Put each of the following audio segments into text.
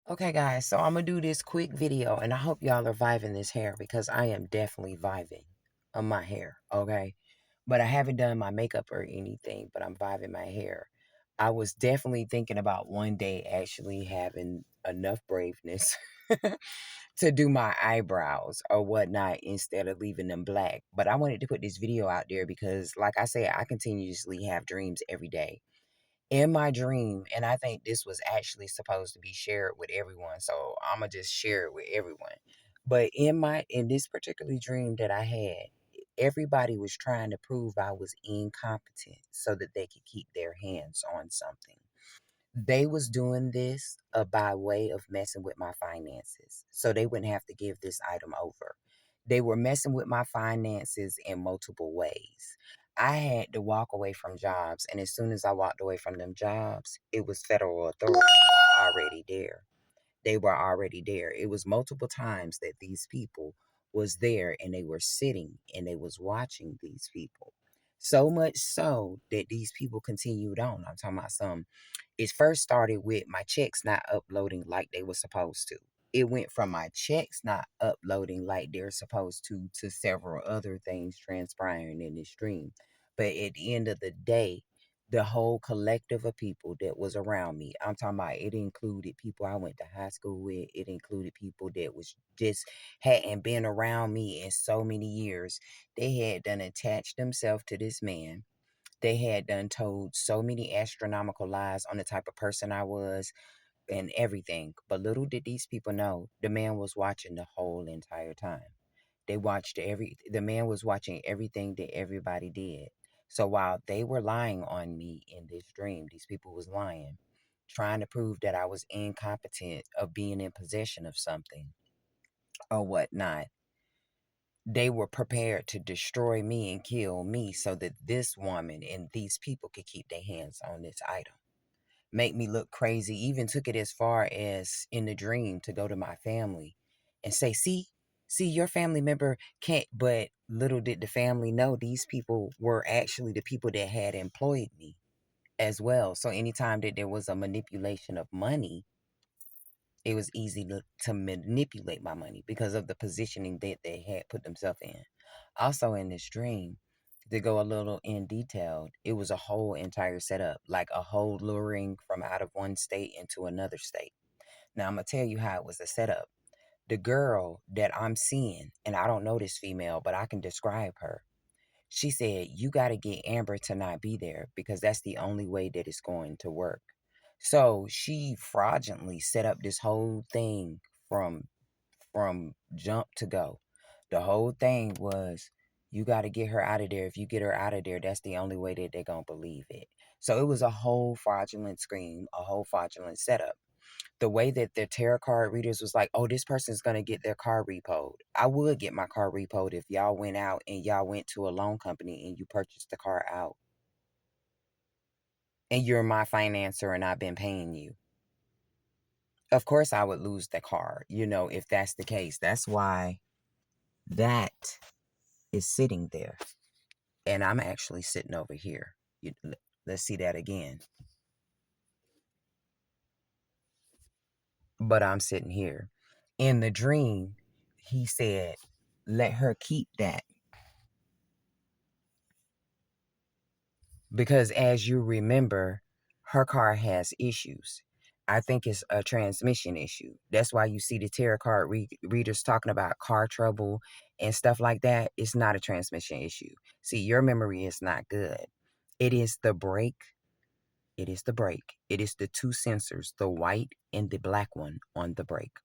Okay, guys, so I'm gonna do this quick video, and I hope y'all are vibing this hair because I am definitely vibing on my hair, okay? But I haven't done my makeup or anything, but I'm vibing my hair. I was definitely thinking about one day actually having enough braveness to do my eyebrows or whatnot instead of leaving them black. But I wanted to put this video out there because, like I said, I continuously have dreams every day in my dream, and I think this was actually supposed to be shared with everyone, so I'm gonna just share it with everyone. But in this particular dream that I had, everybody was trying to prove I was incompetent so that they could keep their hands on something. They was doing this by way of messing with my finances, so they wouldn't have to give this item over. They were messing with my finances in multiple ways. I had to walk away from jobs, and as soon as I walked away from them jobs, it was federal authorities already there. They were already there. It was multiple times that these people was there and they were sitting and they was watching these people. So much so that these people continued on. I'm talking about some. It first started with my checks not uploading like they were supposed to. It went from my checks not uploading like they're supposed to several other things transpiring in this dream. But at the end of the day, the whole collective of people that was around me, I'm talking about, it included people I went to high school with, it included people that was just hadn't been around me in so many years. They had done attached themselves to this man. They had done told so many astronomical lies on the type of person I was and everything. But little did these people know the man was watching the whole entire time. The man was watching everything that everybody did. So while they were lying on me in this dream, these people was lying, trying to prove that I was incompetent of being in possession of something or whatnot. They were prepared to destroy me and kill me so that this woman and these people could keep their hands on this item. Make me look crazy. Even took it as far as in the dream to go to my family and say, see, your family member can't. But little did the family know these people were actually the people that had employed me as well. So anytime that there was a manipulation of money, it was easy to manipulate my money because of the positioning that they had put themselves in. Also, in this dream, to go a little in detail, it was a whole entire setup, like a whole luring from out of one state into another state. Now, I'm going to tell you how it was a setup. The girl that I'm seeing, and I don't know this female, but I can describe her. She said, "You got to get Amber to not be there because that's the only way that it's going to work." So she fraudulently set up this whole thing from jump to go. The whole thing was, you got to get her out of there. If you get her out of there, that's the only way that they're going to believe it. So it was a whole fraudulent scheme, a whole fraudulent setup. The way that the tarot card readers was like, oh, this person's going to get their car repoed. I would get my car repoed if y'all went out and y'all went to a loan company and you purchased the car out. And you're my financer and I've been paying you. Of course, I would lose the car, if that's the case. That's why that is sitting there. And I'm actually sitting over here. Let's see that again. But I'm sitting here. In the dream, he said, let her keep that. Because as you remember, her car has issues. I think it's a transmission issue. That's why you see the tarot card readers talking about car trouble and stuff like that. It's not a transmission issue. See, your memory is not good. It is the brake. It is the brake. It is the two sensors, the white and the black one on the brake.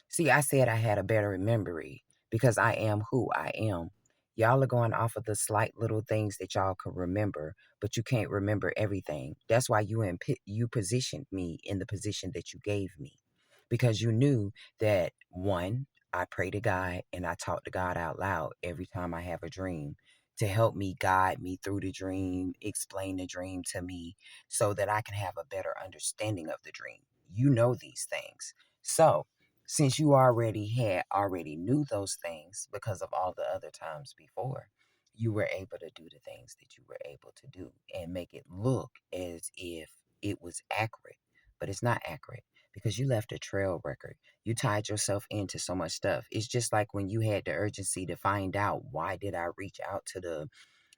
See, I said I had a better memory because I am who I am. Y'all are going off of the slight little things that y'all can remember, but you can't remember everything. That's why you positioned me in the position that you gave me, because you knew that, one, I pray to God and I talk to God out loud every time I have a dream to help me guide me through the dream, explain the dream to me so that I can have a better understanding of the dream. You know these things. So, since you already knew those things because of all the other times before, you were able to do the things that you were able to do and make it look as if it was accurate. But it's not accurate because you left a trail record. You tied yourself into so much stuff. It's just like when you had the urgency to find out, why did I reach out to the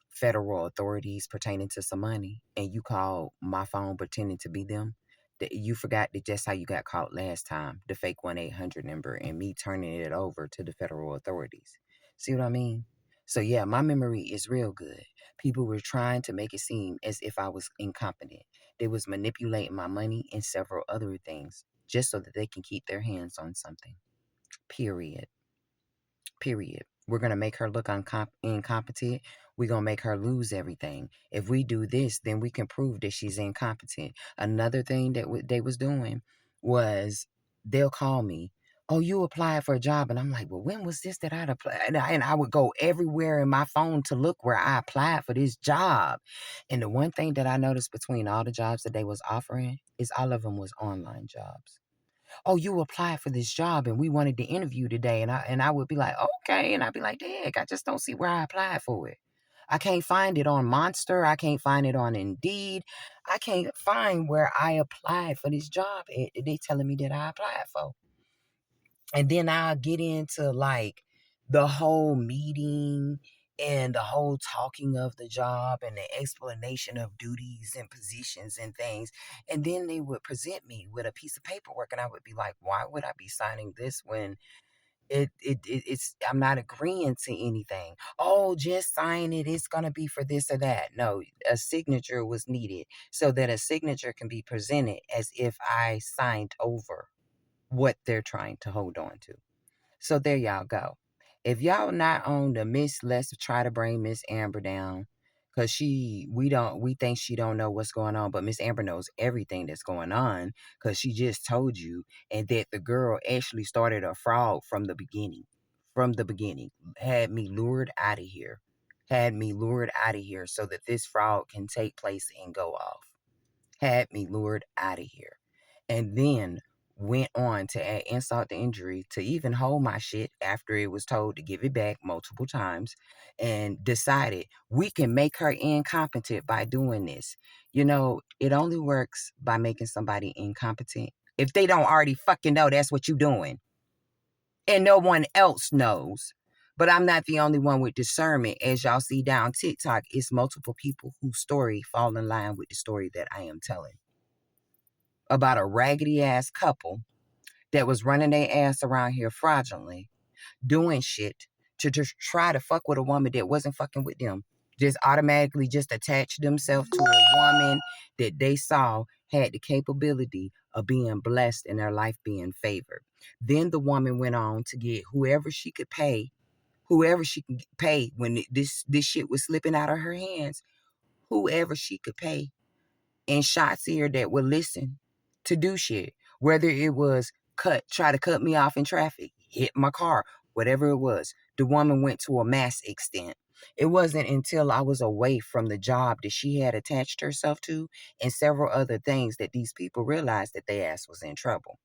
federal authorities pertaining to some money, and you called my phone pretending to be them. That you forgot that just how you got caught last time, the fake 1-800 number, and me turning it over to the federal authorities. See what I mean? So yeah, my memory is real good. People were trying to make it seem as if I was incompetent. They was manipulating my money and several other things just so that they can keep their hands on something. Period. Period. We're going to make her look incompetent. We're going to make her lose everything. If we do this, then we can prove that she's incompetent. Another thing that they was doing was they'll call me. Oh, you applied for a job. And I'm like, well, when was this that I'd applied? And I would go everywhere in my phone to look where I applied for this job. And the one thing that I noticed between all the jobs that they was offering is all of them was online jobs. Oh, you applied for this job and we wanted to interview today. And I would be like, okay. And I'd be like, dang, I just don't see where I applied for it. I can't find it on Monster. I can't find it on Indeed. I can't find where I applied for this job. They telling me that I applied for. And then I'll get into like the whole meeting and the whole talking of the job and the explanation of duties and positions and things. And then they would present me with a piece of paperwork and I would be like, why would I be signing this when it's I'm not agreeing to anything? Oh, just sign it. It's gonna be for this or that. No, a signature was needed so that a signature can be presented as if I signed over what they're trying to hold on to. So there y'all go. If y'all not on the Miss, let's try to bring Miss Amber down. Cause we think she don't know what's going on, but Miss Amber knows everything that's going on. Cause she just told you, and that the girl actually started a fraud from the beginning. From the beginning, had me lured out of here, so that this fraud can take place and go off. Had me lured out of here. And then went on to add insult to injury to even hold my shit after it was told to give it back multiple times, and decided we can make her incompetent by doing this. You know, it only works by making somebody incompetent if they don't already fucking know that's what you're doing and no one else knows. But I'm not the only one with discernment. As y'all see down TikTok, it's multiple people whose story fall in line with the story that I am telling about a raggedy ass couple that was running their ass around here fraudulently, doing shit to just try to fuck with a woman that wasn't fucking with them. Just automatically just attach themselves to a woman that they saw had the capability of being blessed and their life being favored. Then the woman went on to get whoever she could pay when this shit was slipping out of her hands, whoever she could pay and shots here that would listen to do shit. Whether it was try to cut me off in traffic, hit my car, whatever it was. The woman went to a mass extent. It wasn't until I was away from the job that she had attached herself to and several other things that these people realized that their ass was in trouble.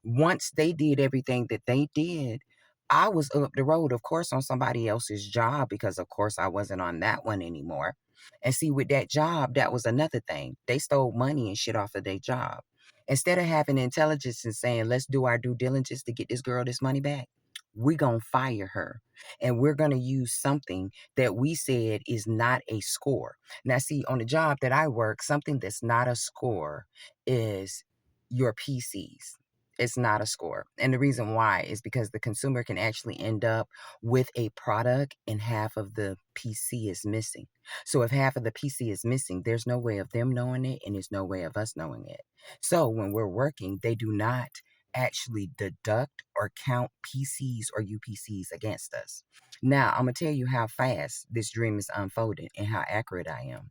Once they did everything that they did, I was up the road, of course, on somebody else's job because, of course, I wasn't on that one anymore. And see, with that job, that was another thing. They stole money and shit off of their job. Instead of having intelligence and saying, let's do our due diligence to get this girl this money back, we're going to fire her. And we're going to use something that we said is not a score. Now, see, on the job that I work, something that's not a score is your PCs. It's not a score. And the reason why is because the consumer can actually end up with a product and half of the PC is missing. So if half of the PC is missing, there's no way of them knowing it and there's no way of us knowing it. So when we're working, they do not actually deduct or count PCs or UPCs against us. Now, I'm going to tell you how fast this dream is unfolding and how accurate I am.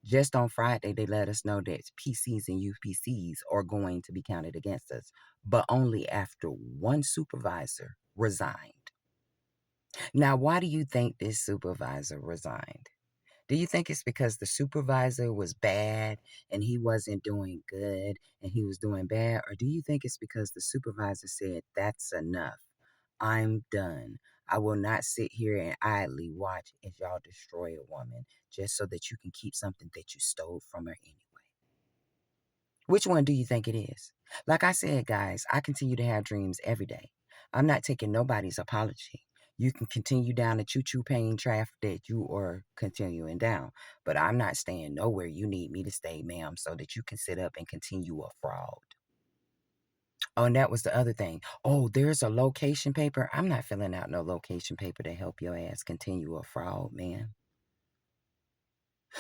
Just on Friday, they let us know that PCs and UPCs are going to be counted against us, but only after one supervisor resigned. Now, why do you think this supervisor resigned? Do you think it's because the supervisor was bad and he wasn't doing good and he was doing bad? Or do you think it's because the supervisor said, that's enough? I'm done. I will not sit here and idly watch as y'all destroy a woman just so that you can keep something that you stole from her anyway. Which one do you think it is? Like I said, guys, I continue to have dreams every day. I'm not taking nobody's apology. You can continue down the choo-choo pain track that you are continuing down, but I'm not staying nowhere you need me to stay, ma'am, so that you can sit up and continue a fraud. Oh, and that was the other thing. Oh, there's a location paper. I'm not filling out no location paper to help your ass continue a fraud, man.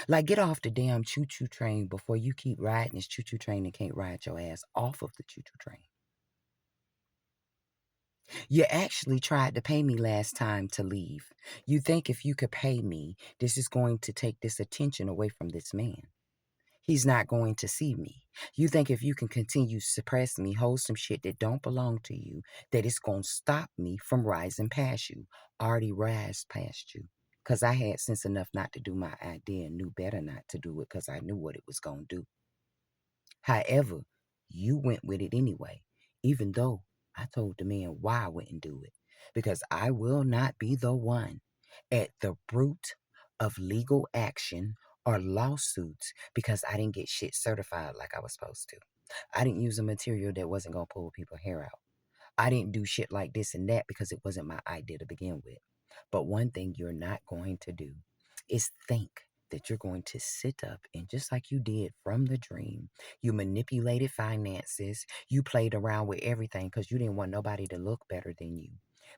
Like, get off the damn choo-choo train before you keep riding this choo-choo train and can't ride your ass off of the choo-choo train. You actually tried to pay me last time to leave. You think if you could pay me, this is going to take this attention away from this man. He's not going to see me. You think if you can continue to suppress me, hold some shit that don't belong to you, that it's going to stop me from rising past you. Already rise past you. Because I had sense enough not to do my idea and knew better not to do it because I knew what it was going to do. However, you went with it anyway, even though I told the man why I wouldn't do it. Because I will not be the one at the root of legal action or lawsuits because I didn't get shit certified like I was supposed to. I didn't use a material that wasn't going to pull people's hair out. I didn't do shit like this and that because it wasn't my idea to begin with. But one thing you're not going to do is think that you're going to sit up and just like you did from the dream, you manipulated finances, you played around with everything because you didn't want nobody to look better than you.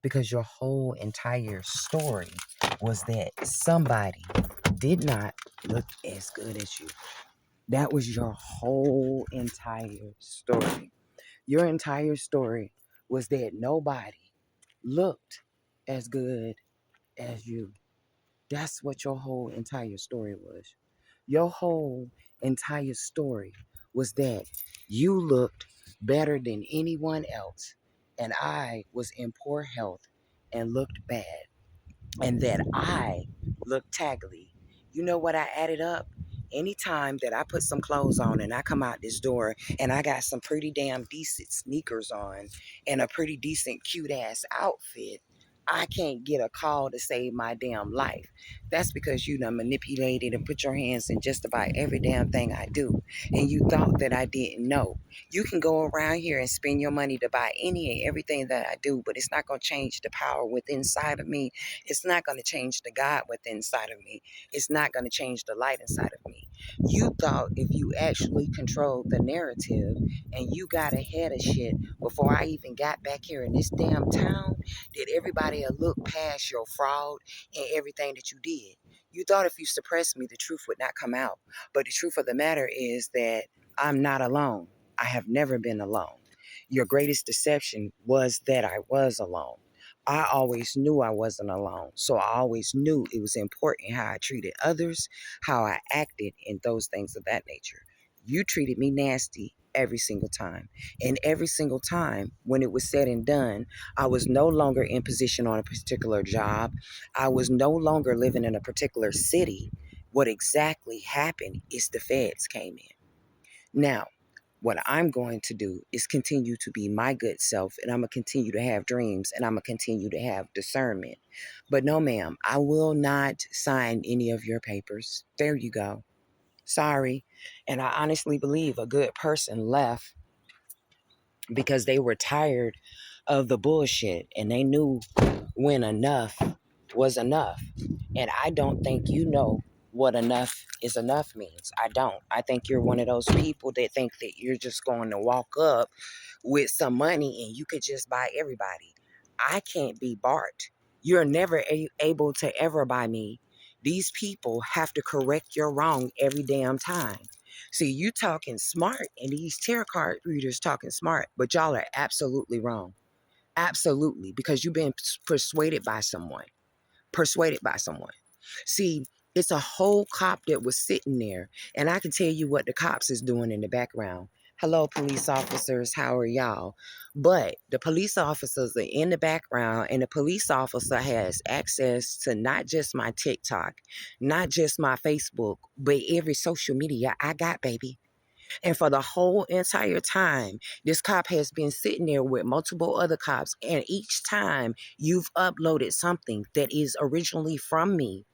Because your whole entire story was that somebody did not look as good as you. That was your whole entire story. Your entire story was that nobody looked as good as you. That's what your whole entire story was. Your whole entire story was that you looked better than anyone else, and I was in poor health and looked bad, and that I looked taggly. You know what I added up? Anytime that I put some clothes on and I come out this door and I got some pretty damn decent sneakers on and a pretty decent cute ass outfit, I can't get a call to save my damn life. That's because you done manipulated and put your hands in just about every damn thing I do. And you thought that I didn't know. You can go around here and spend your money to buy any and everything that I do, but it's not going to change the power within inside of me. It's not going to change the God within inside of me. It's not going to change the light inside of me. You thought if you actually controlled the narrative and you got ahead of shit before I even got back here in this damn town, that everybody will look past your fraud and everything that you did. You thought if you suppressed me, the truth would not come out. But the truth of the matter is that I'm not alone. I have never been alone. Your greatest deception was that I was alone. I always knew I wasn't alone. So I always knew it was important how I treated others, how I acted, and those things of that nature. You treated me nasty every single time. And every single time when it was said and done, I was no longer in position on a particular job. I was no longer living in a particular city. What exactly happened is the feds came in. Now, what I'm going to do is continue to be my good self, and I'm going to continue to have dreams, and I'm going to continue to have discernment. But no, ma'am, I will not sign any of your papers. There you go. Sorry. And I honestly believe a good person left because they were tired of the bullshit and they knew when enough was enough. And I don't think you know what enough is enough means. I don't. I think you're one of those people that think that you're just going to walk up with some money and you could just buy everybody. I can't be Bart. You're never able to ever buy me. These people have to correct your wrong every damn time. See, you talking smart and these tarot card readers talking smart, but y'all are absolutely wrong. Absolutely, because you've been persuaded by someone. Persuaded by someone. See, it's a whole cop that was sitting there, and I can tell you what the cops is doing in the background. Hello, police officers, how are y'all? But the police officers are in the background, and the police officer has access to not just my TikTok, not just my Facebook, but every social media I got, baby. And for the whole entire time, this cop has been sitting there with multiple other cops. And each time you've uploaded something that is originally from me,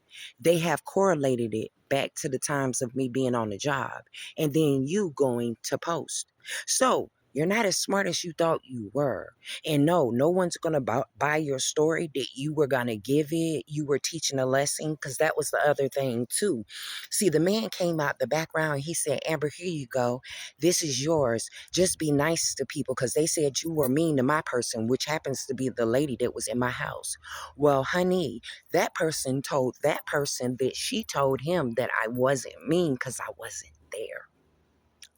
they have correlated it back to the times of me being on the job and then you going to post. So you're not as smart as you thought you were. And no, no one's going to buy your story that you were going to give it. You were teaching a lesson, because that was the other thing too. See, the man came out the background. He said, Amber, here you go. This is yours. Just be nice to people, because they said you were mean to my person, which happens to be the lady that was in my house. Well, honey, that person told that person that she told him that I wasn't mean because I wasn't there,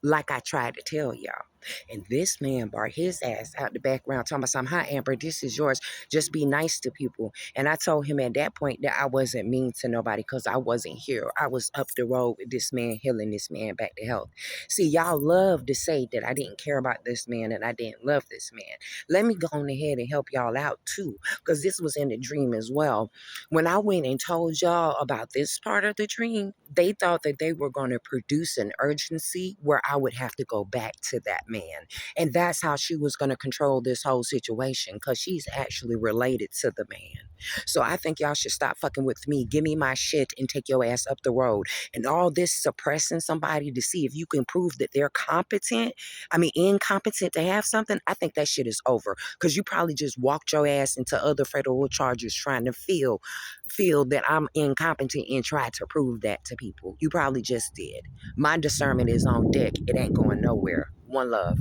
like I tried to tell y'all. And this man brought his ass out the background talking about something, hi, Amber, this is yours. Just be nice to people. And I told him at that point that I wasn't mean to nobody because I wasn't here. I was up the road with this man, healing this man back to health. See, y'all love to say that I didn't care about this man and I didn't love this man. Let me go on ahead and help y'all out too, because this was in the dream as well. When I went and told y'all about this part of the dream, they thought that they were going to produce an urgency where I would have to go back to that man. And that's how she was going to control this whole situation, because she's actually related to the man. So I think y'all should stop fucking with me. Give me my shit and take your ass up the road. And all this suppressing somebody to see if you can prove that they're incompetent to have something, I think that shit is over. Because you probably just walked your ass into other federal charges trying to feel that I'm incompetent and try to prove that to people. You probably just did. My discernment is on deck. It ain't going nowhere. One love.